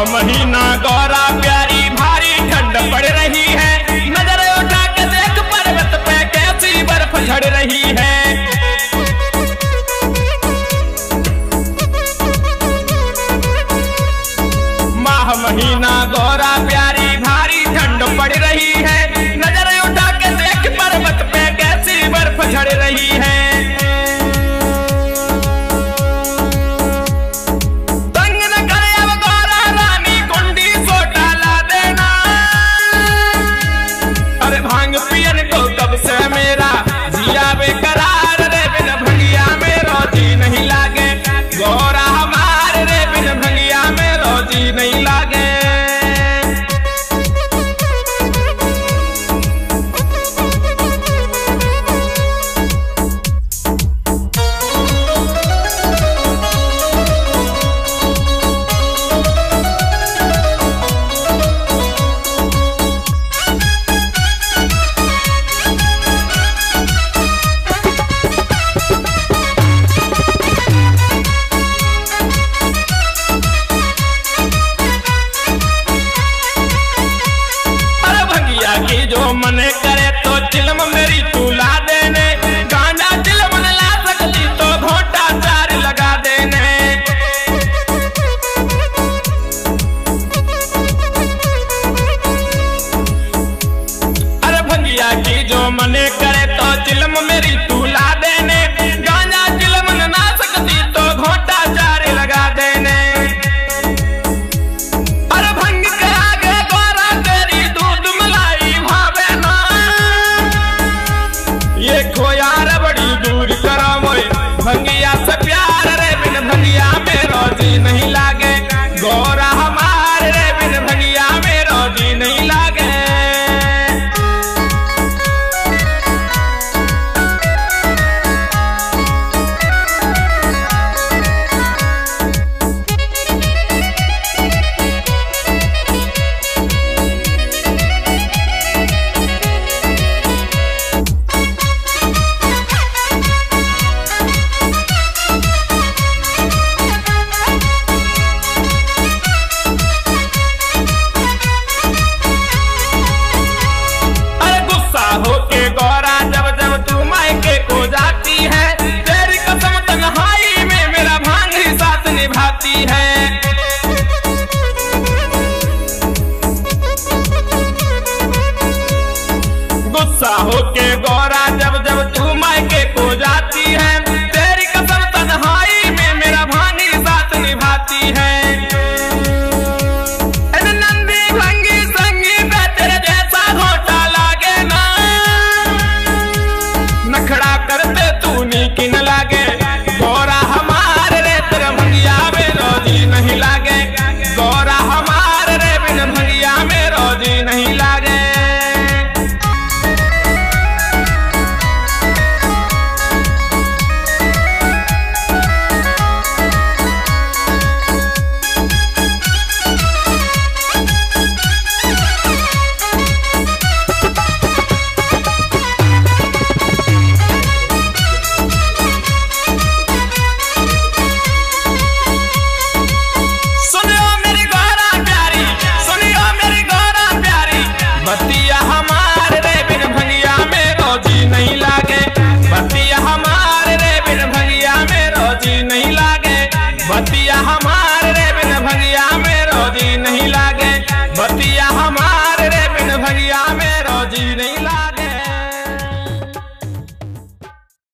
महीना गौरा प्यारी भारी ठंड पड़ रही है, नजर उठा के देख पर्वत पे कैसी बर्फ झड़ रही है। माह महीना गौरा प्यारी भारी ठंड पड़ रही है, नजर उठा के देख पर्वत पे कैसी बर्फ झड़ रही है। भांग पियन को कब से मेरा जिया बेकरार रे, बिन भंगिया में रोजी नहीं लागे। गौरा हमारे रे, बिन भंगिया में रोजी नहीं लागे। की जो मन करे तो चिलम मेरी तू ला देने, गांजा चिलम न ला सकती तो घोटा चार लगा देने। अरे भंगिया की जो मन करे तो चिलम मेरी तू ला देने, गांजा चिलम न ला सकती तो घोटा चार लगा देने। भंगिया से प्यार रे, बिन भंगिया में रोजी नहीं लागे। गौरा हमारे रे, बिन भंगिया में रोजी नहीं लागे। होके गौरा जब जब तू मायके को जाती है, तेरी कसम तन्हाई में मेरा भांग ही साथ निभाती है।